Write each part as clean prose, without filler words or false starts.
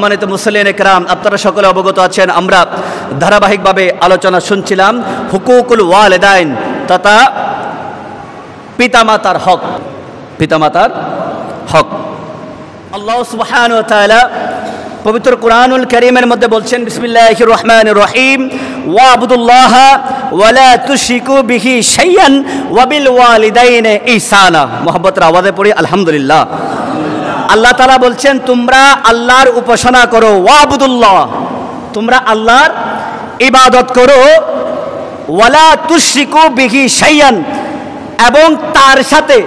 সম্মানিত মুসলিম একরাম, আপনারা সকলে অবগত আছেন, আমরা ধারাবাহিকভাবে আলোচনা শুনছিলাম হুকুকুল ওয়ালিদাইন তথা পিতামাতার হক। পিতামাতার হক আল্লাহ সুবহানাহু ওয়া তাআলা পবিত্র কুরআনুল কারীমের মধ্যে বলছেন, বিসমিল্লাহির রহমানির রহিম, ওয়াবুদুল্লাহা ওয়ালা তুশরিকু বিহি শাইয়ান ওয়াবিল ওয়ালিদাইনি ইহসানা। মুহাব্বতের আওয়াজে পড়ি আলহামদুলিল্লাহ। আল্লাহ তাআলা বলছেন, তোমরা আল্লাহর উপাসনা করো, ওয়াবুদুল্লাহ, তোমরা আল্লাহর ইবাদত করো, ওয়ালা তুশরিকু বিহি শাইয়ান, এবং তার সাথে,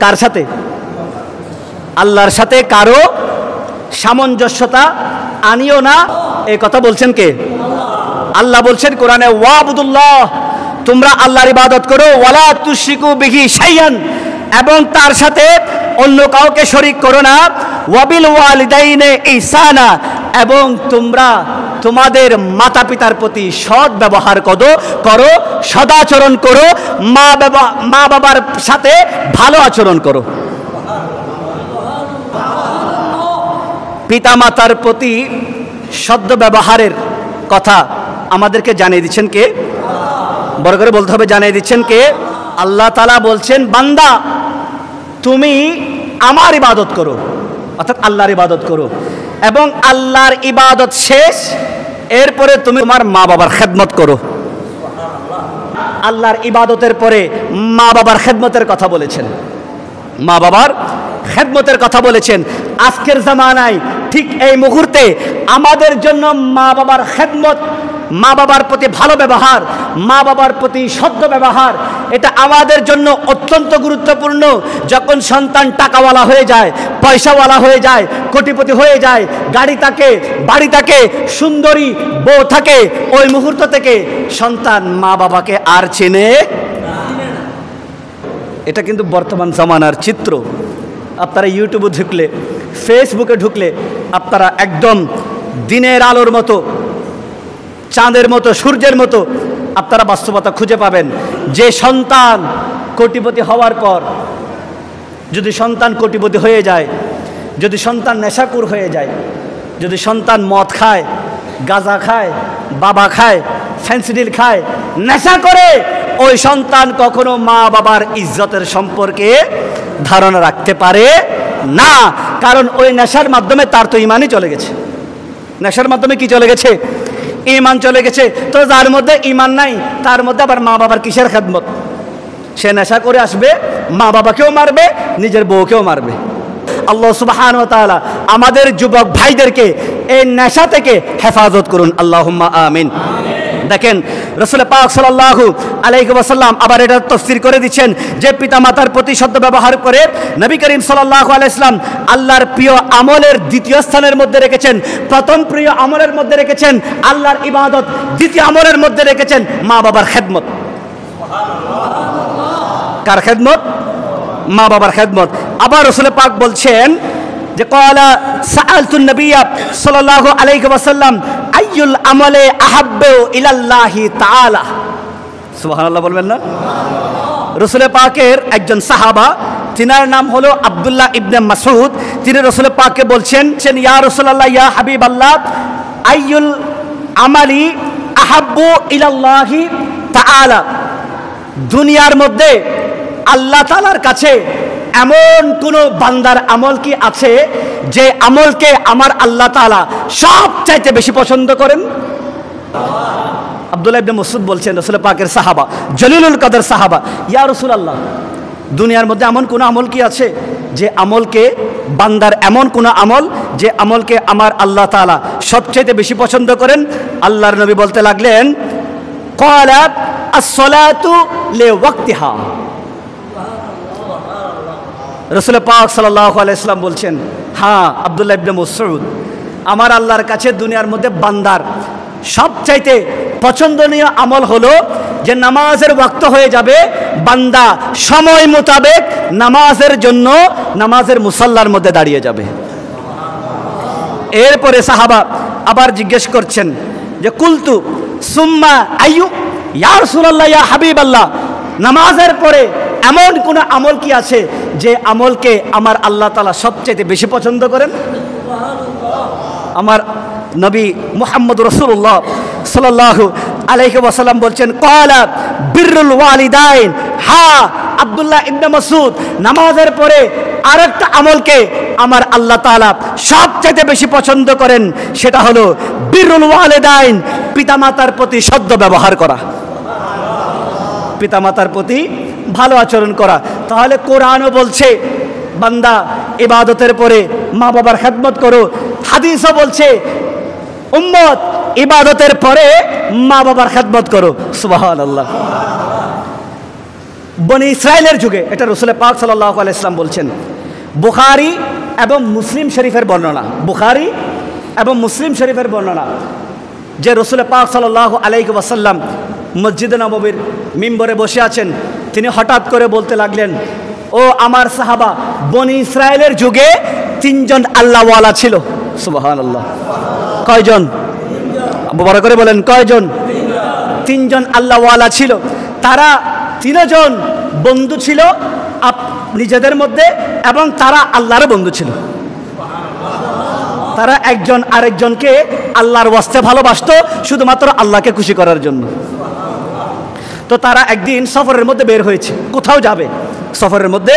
কার সাথে? আল্লাহর সাথে কারো সামঞ্জস্যতা আনিও না। এই কথা বলছেন কে? আল্লাহ বলছেন কোরআনে, ওয়াবুদুল্লাহ, তোমরা আল্লাহর ইবাদত করো, ওয়ালা তুশরিকু বিহি শাইয়ান, এবং তার সাথে অন্য কাউকে শরীক করো না, ওয়াবিল ওয়ালিদাইনি ইহসানা, এবং তোমরা তোমাদের মাতা পিতার প্রতি সৎ ব্যবহার করো, সদাচরণ করো, মা বাবার সাথে ভালো আচরণ করো। পিতা মাতার প্রতি সদ্য ব্যবহারের কথা আমাদেরকে জানিয়ে দিচ্ছেন কে? বড় করে বলতে হবে, জানিয়ে দিচ্ছেন কে? আল্লাহ তাআলা বলছেন, বান্দা তুমি আমার ইবাদত করো, অর্থাৎ আল্লাহর ইবাদত করো, এবং আল্লাহর ইবাদত শেষ, এরপরে তুমি তোমার মা বাবার খেদমত করো। আল্লাহর ইবাদতের পরে মা বাবার খেদমতের কথা বলেছেন, মা বাবার খেদমতের কথা বলেছেন। আজকের জামানায় ঠিক এই মুহূর্তে আমাদের জন্য মা বাবার খেদমত, মা বাবার প্রতি ভালো ব্যবহার, মা বাবার প্রতি সদ্য ব্যবহার, এটা আমাদের জন্য অত্যন্ত গুরুত্বপূর্ণ। যখন সন্তান টাকাওয়ালা হয়ে যায়, পয়সাওয়ালা হয়ে যায়, কোটিপতি হয়ে যায়, গাড়ি থাকে, বাড়ি থাকে, সুন্দরী বউ থাকে, ওই মুহূর্ত থেকে সন্তান মা বাবাকে আর চেনে। এটা কিন্তু বর্তমান জামানার চিত্র। আপনারা ইউটিউবে ঢুকলে, ফেসবুকে ঢুকলে আপনারা একদম দিনের আলোর মতো, চাঁদের মতো, সূর্যের মতো আপনারা বাস্তবতা খুঁজে পাবেন। যে সন্তান কোটিপতি হওয়ার পর, যদি সন্তান কোটিপতি হয়ে যায়, যদি সন্তান নেশাখোর হয়ে যায়, যদি সন্তান মদ খায়, গাঁজা খায়, বাবা খায়, ফেন্সিডিল খায়, নেশা করে, ওই সন্তান কখনো মা বাবার ইজ্জতের সম্পর্কে ধারণা রাখতে পারে না। কারণ ওই নেশার মাধ্যমে তার তো ইমানই চলে গেছে। নেশার মাধ্যমে কি চলে গেছে? ইমান চলে গেছে। তো যার মধ্যে ইমান নাই, তার মধ্যে আবার মা বাবার কিসের খেদমত? সে নেশা করে আসবে, মা বাবাকেও মারবে, নিজের বউকেও মারবে। আল্লাহ সুবহানাহু ওয়া তাআলা আমাদের যুবক ভাইদেরকে এই নেশা থেকে হেফাজত করুন, আল্লাহুম্মা আমিন। দেখেন, রাসূল পাক সাল্লাল্লাহু আলাইহি ওয়াসাল্লাম আবার এটা তাফসীর করে দিচ্ছেন যে পিতা মাতার প্রতি সদ্য ব্যবহার করে নবী করিম সাল্লাল্লাহু আলাইহি ওয়াসাল্লাম আল্লাহর প্রিয় আমলের দ্বিতীয় স্থানের মধ্যে রেখেছেন। প্রথম প্রিয় আমলের মধ্যে রেখেছেন আল্লাহর ইবাদত, দ্বিতীয় আমলের মধ্যে রেখেছেন মা বাবার খেদমত। কার খেদমত? মা বাবার খেদমত। আবার রাসূল পাক বলছেন যে ক্বালা সাআলতুন নবিয়্য সাল্লাল্লাহু আলাইহি ওয়াসাল্লাম আইয়ুল আমালে আহাব্বু ইলাল্লাহি তাআলা। সুবহানাল্লাহ বলবেন না? রাসূল পাকের একজন সাহাবা, তিনার নাম হলো আব্দুল্লাহ ইবনে মাসউদ, তিনি রাসূল পাককে বলছেন, ইয়া রাসূলুল্লাহ, ইয়া হাবিবাল্লাহ, আইয়ুল আমালি আহাব্বু ইলাল্লাহি তাআলা, দুনিয়ার মধ্যে আল্লাহ তাআলার কাছে এমন কোন বান্দার আমল কি আছে যে আমলকে আমার আল্লাহ তাআলা সবচাইতে বেশি পছন্দ করেন? আব্দুল্লাহ ইবনে মাসউদ বলছেন, রাসূল পাকের সাহাবা, জলিলুল কদর সাহাবা, ইয়া রাসূলুল্লাহ, দুনিয়ার মধ্যে এমন কোন আমল কি আছে যে আমলকে বান্দার, এমন কোন আমল যে আমলকে আমার আল্লাহ তাআলা সবচাইতে বেশি পছন্দ করেন? আল্লাহর নবী বলতে লাগলেন, ক্বালা আস-সালাতু লিওয়াক্তিহা। রাসূল পাক সাল্লাল্লাহু আলাইহি ওয়াসাল্লাম বলছেন, হ্যাঁ আব্দুল্লাহ ইবনে মাসউদ, আমার আল্লাহর কাছে দুনিয়ার মধ্যে বান্দার সবচাইতে পছন্দনীয় আমল হলো যে নামাজের ওয়াক্ত হয়ে যাবে, বান্দা সময় মোতাবেক নামাজের জন্য নামাজের মুসাল্লার মধ্যে দাঁড়িয়ে যাবে। এরপরে সাহাবা আবার জিজ্ঞেস করছেন যে কুলতু সুম্মা আইয়ু, ইয়া রাসূলুল্লাহ, ইয়া হাবিবাল্লাহ, নামাজের পরে এমন কোন আমল কি আছে যে আমলকে আমার আল্লাহ তাআলা সবচেয়ে বেশি পছন্দ করেন? আমার নবী মুহাম্মদ রাসূলুল্লাহ সাল্লাল্লাহু আলাইহি ওয়াসাল্লাম বলছেন ক্বালা বিররুল ওয়ালিদাইন। হ্যাঁ, আব্দুল্লাহ ইবনে মাসউদ, নামাজের পরে আরেকটা আমলকে আমার আল্লাহ তাআলা সবচেয়ে বেশি পছন্দ করেন, সেটা হলো বিররুল ওয়ালিদাইন, পিতামাতার প্রতি সদ্য ব্যবহার করা, পিতামাতার প্রতি ভালো আচরণ করা। তাহলে কোরআনও বলছে বান্দা ইবাদতের পরে মা বাবার খেদমত করো, হাদিসও বলছে উম্মত ইবাদতের পরে মা বাবার খেদমত করো। সুবহানাল্লাহ। বনি ইসরাইলের যুগে, এটা রাসূল পাক সাল্লাল্লাহু আলাইহি ওয়াসাল্লাম বলছেন, বুখারী এবং মুসলিম শরীফের বর্ণনা, বুখারী এবং মুসলিম শরীফের বর্ণনা, যে রাসূল পাক সাল্লাল্লাহু আলাইহি ওয়াসাল্লাম মসজিদে নববীর মিম্বরে বসে আছেন, তিনি হঠাৎ করে বলতে লাগলেন, ও আমার সাহাবা, বনি ইসরায়েলের যুগে 3 জন আল্লাহওয়ালা ছিল। সুবহানাল্লাহ। কয়জন? বড় করে বলেন, কয়জন? 3 জন আল্লাহওয়ালা ছিল। তারা 3 জন বন্ধু ছিল নিজেদের মধ্যে, এবং তারা আল্লাহর বন্ধু ছিল। তারা একজন আরেকজনকে আল্লাহর ওয়াস্তে ভালোবাসতো, শুধুমাত্র আল্লাহকে খুশি করার জন্য। তো তারা একদিন সফরের মধ্যে বের হয়েছে, কোথাও যাবে, সফরের মধ্যে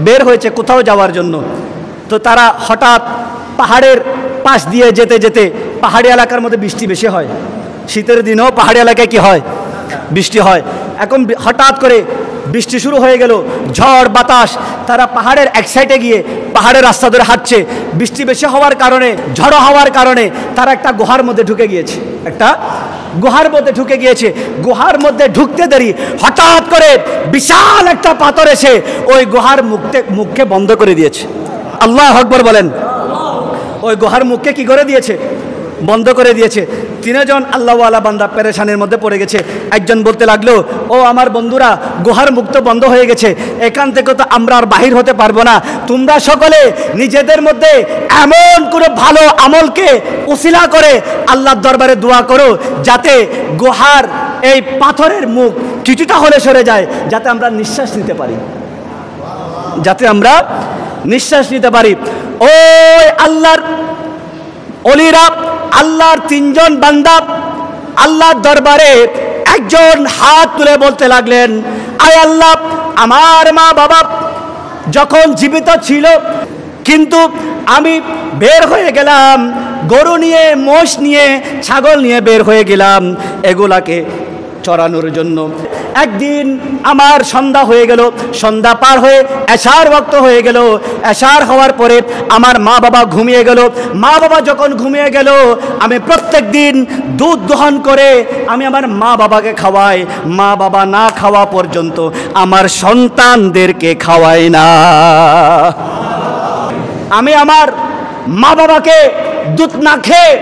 বের হয়েছে কোথাও যাওয়ার জন্য। তো তারা হঠাৎ পাহাড়ের পাশ দিয়ে যেতে যেতে, পাহাড়ি এলাকার মধ্যে বৃষ্টি বেশি হয়, শীতের দিনেও পাহাড়ি এলাকায় কি হয়? বৃষ্টি হয়। এখন হঠাৎ করে বৃষ্টি শুরু হয়ে গেল, ঝড় বাতাস। তারা পাহাড়ের এক সাইডে গিয়ে পাহাড়ের রাস্তা ধরে হাঁটছে, বৃষ্টি বেশি হওয়ার কারণে, ঝড়ো হওয়ার কারণে তারা একটা গুহার মধ্যে ঢুকে গিয়েছে, একটা গুহার মধ্যে ঢুকে গিয়েছে। গুহার মধ্যে ঢুকতে দেরি হঠাৎ করে বিশাল একটা পাথর এসে ওই গুহার মুখকে বন্ধ করে দিয়েছে। আল্লাহু আকবার বলেন। ওই গুহার মুখকে কি করে দিয়েছে? বন্ধ করে দিয়েছে। 3 জন আল্লাহওয়ালা বান্দা পেরেশানির মধ্যে পড়ে গেছে। একজন বলতে লাগলো, ও আমার বন্ধুরা, গুহার মুখ তো বন্ধ হয়ে গেছে, এখান থেকে তো আমরা আর বাহির হতে পারবো না। তোমরা সকলে নিজেদের মধ্যে এমন কোনো ভালো আমলকে উসিলা করে আল্লাহর দরবারে দোয়া করো, যাতে গুহার এই পাথরের মুখ কিছুটা হলে সরে যায়, যাতে আমরা নিঃশ্বাস নিতে পারি, যাতে আমরা নিঃশ্বাস নিতে পারি। ওই আল্লাহর ওলিরা, আল্লাহর 3 জন বান্দা আল্লাহর দরবারে একজন হাত তুলে বলতে লাগলেন, আয় আল্লাহ, আমার মা বাবা যখন জীবিত ছিল, কিন্তু আমি বের হয়ে গেলাম, গরু নিয়ে, মোষ নিয়ে, ছাগল নিয়ে বের হয়ে গেলাম এগুলাকে চড়ানোর জন্য। একদিন আমার সন্ধ্যা হয়ে গেল, সন্ধ্যা পার হয়ে এশার ওয়াক্ত হয়ে গেল। এশার হওয়ার পরে আমার মা বাবা ঘুমিয়ে গেল। মা বাবা যখন ঘুমিয়ে গেল, আমি প্রত্যেক দিন দুধ দহন করে আমি আমার মা বাবাকে খাওয়াই। মা বাবা না খাওয়া পর্যন্ত আমার সন্তানদেরকে খাওয়াই না। আমি আমার মা বাবাকে দুধ না খেয়ে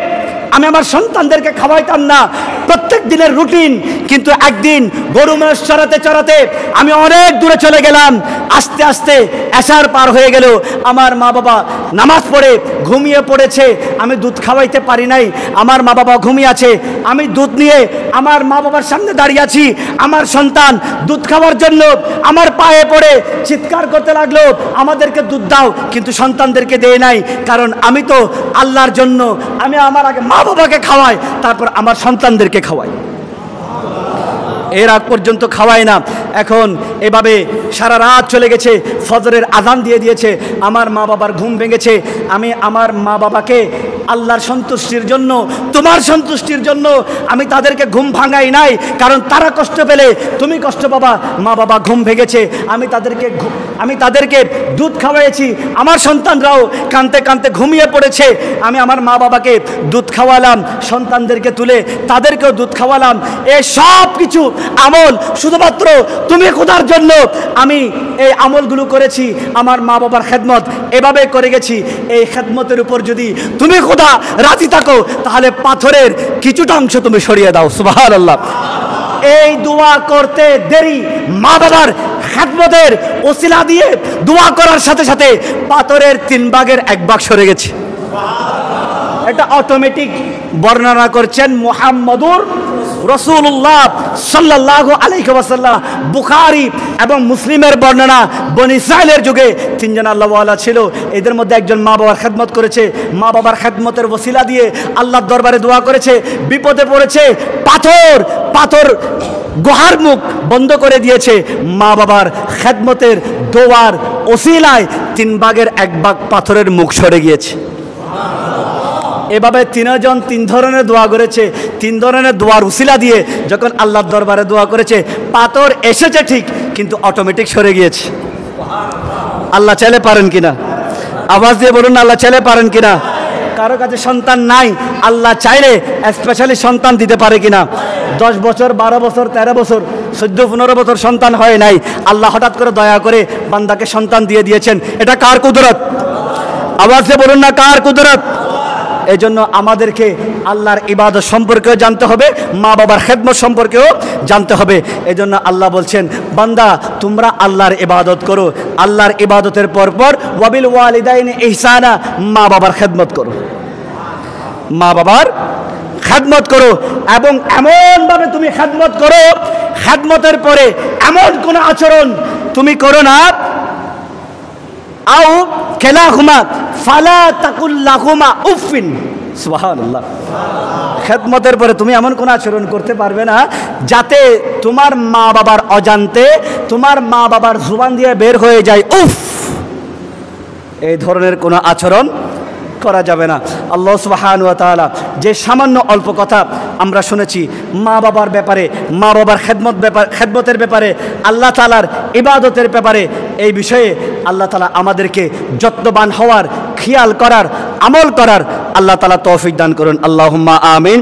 আমি আমার সন্তানদেরকে খাওয়াইতাম না, প্রত্যেক দিনের রুটিন। কিন্তু একদিন গরু মোষ চড়াতে চড়াতে আমি অনেক দূরে চলে গেলাম। আস্তে আস্তে এশার পার হয়ে গেল, আমার মা বাবা নামাজ পড়ে ঘুমিয়ে পড়েছে, আমি দুধ খাওয়াইতে পারি নাই। আমার মা বাবা ঘুমিয়ে আছে, আমি দুধ নিয়ে আমার মা বাবার সামনে দাঁড়িয়ে আছি। আমার সন্তান দুধ খাওয়ার জন্য আমার পায়ে পড়ে চিৎকার করতে লাগলো, আমাদেরকে দুধ দাও, কিন্তু সন্তানদেরকে দেয় নাই। কারণ আমি তো আল্লাহর জন্য, আমি আমার আগে মা বাবাকে খাওয়াই, তারপর আমার সন্তানদেরকে খাওয়াই, এর আগ পর্যন্ত খাওয়াই না। এখন এভাবে সারা রাত চলে গেছে, ফজরের আযান দিয়ে দিয়েছে, আমার মা বাবার ঘুম ভেঙেছে। আমি আমার মা বাবাকে আল্লাহর সন্তুষ্টির জন্য, তোমার সন্তুষ্টির জন্য আমি তাদেরকে ঘুম ভাঙাই নাই, কারণ তারা কষ্ট পেলে তুমি কষ্ট পাবা। মা বাবা ঘুম ভেঙেছে, আমি তাদেরকে দুধ খাওয়াইছি, আমার সন্তানরাও কাঁদতে কাঁদতে ঘুমিয়ে পড়েছে। আমি আমার মা বাবাকে দুধ খাওয়ালাম, সন্তানদেরকে তুলে তাদেরকেও দুধ খাওয়ালাম। এই সব কিছু আমল শুধুমাত্র তুমি খোদার জন্য আমি এই আমলগুলো করেছি, আমার মা বাবার খেদমত এভাবে করে গেছি। এই খেদমতের উপর যদি তুমি খোদা রাজি থাকো, তাহলে পাথরের কিছুটা অংশ তুমি সরিয়ে দাও। সুবহানাল্লাহ। এই দোয়া করতে দেরি, মা বাবার খেদমতের ওসিলা দিয়ে দোয়া করার সাথে সাথে পাথরের 3 ভাগের 1 ভাগ সরে গেছে। এটা অটোমেটিক বর্ণনা করছেন মুহাম্মদুর রাসূলুল্লাহ সাল্লাল্লাহু আলাইহি ওয়াসাল্লাম। বুখারী এবং মুসলিমের বর্ণনা, বনি ইসরাইলের যুগে তিনজন আল্লাহওয়ালা ছিল, এদের মধ্যে একজন মা বাবার খেদমত করেছে, মা বাবার খেদমতের ওসিলা দিয়ে আল্লাহর দরবারে দোয়া করেছে, বিপদে পড়েছে, পাথর গুহার মুখ বন্ধ করে দিয়েছে, মা বাবার খেদমতের দোয়ার ওসিলায় 3 ভাগের 1 ভাগ পাথরের মুখ সরে গিয়েছে। এভাবে তিনজন 3 ধরনের দোয়া করেছে, 3 ধরনের দোয়ার উসিলা দিয়ে যখন আল্লাহর দরবারে দোয়া করেছে, পাথর এসেছে ঠিক, কিন্তু অটোমেটিক সরে গিয়েছে। আল্লাহ চাইলে পারেন কিনা? আওয়াজ দিয়ে বলুন না, আল্লাহ চাইলে পারেন কিনা? কারো কাছে সন্তান নাই, আল্লাহ চাইলে স্পেশালি সন্তান দিতে পারে কিনা? 10 বছর, 12 বছর, 13 বছর, 14-15 বছর সন্তান হয় নাই, আল্লাহ হঠাৎ করে দয়া করে বান্দাকে সন্তান দিয়ে দিয়েছেন। এটা কার কুদরত? আওয়াজ দিয়ে বলুন না, কার কুদরত? এই জন্য আমাদেরকে আল্লাহর ইবাদত সম্পর্কেও জানতে হবে, মা বাবার খেদমত সম্পর্কেও জানতে হবে। এই জন্য আল্লাহ বলছেন, বান্দা তোমরা আল্লাহর ইবাদত করো, আল্লাহর ইবাদতের পরপর ওয়াবিল ওয়ালিদাইনি ইহসানা, মা বাবার খেদমত করো, মা বাবার খেদমত করো। এবং এমনভাবে তুমি খেদমত করো, খেদমতের পরে এমন কোন আচরণ তুমি করো না, আও খেলাহুমা ফালা তাকুল্লাহুমা উফিন, সুবহানাল্লাহ। খেদমতের পরে তুমি এমন কোন আচরণ করতে পারবে না যাতে তোমার মা বাবার অজান্তে তোমার মা বাবার জুবান দিয়ে বের হয়ে যায় উফ, এই ধরনের কোনো আচরণ করা যাবে না। আল্লাহ সুবহানাহু ওয়া তাআলা যে সামান্য অল্প কথা আমরা শুনেছি মা বাবার ব্যাপারে, মা বাবার খেদমতের ব্যাপারে, আল্লাহ তাআলার ইবাদতের ব্যাপারে, এই বিষয়ে আল্লাহ তাআলা আমাদেরকে যত্নবান হওয়ার, খেয়াল করার, আমল করার আল্লাহ তাআলা তৌফিক দান করুন। আল্লাহুম্মা আমিন।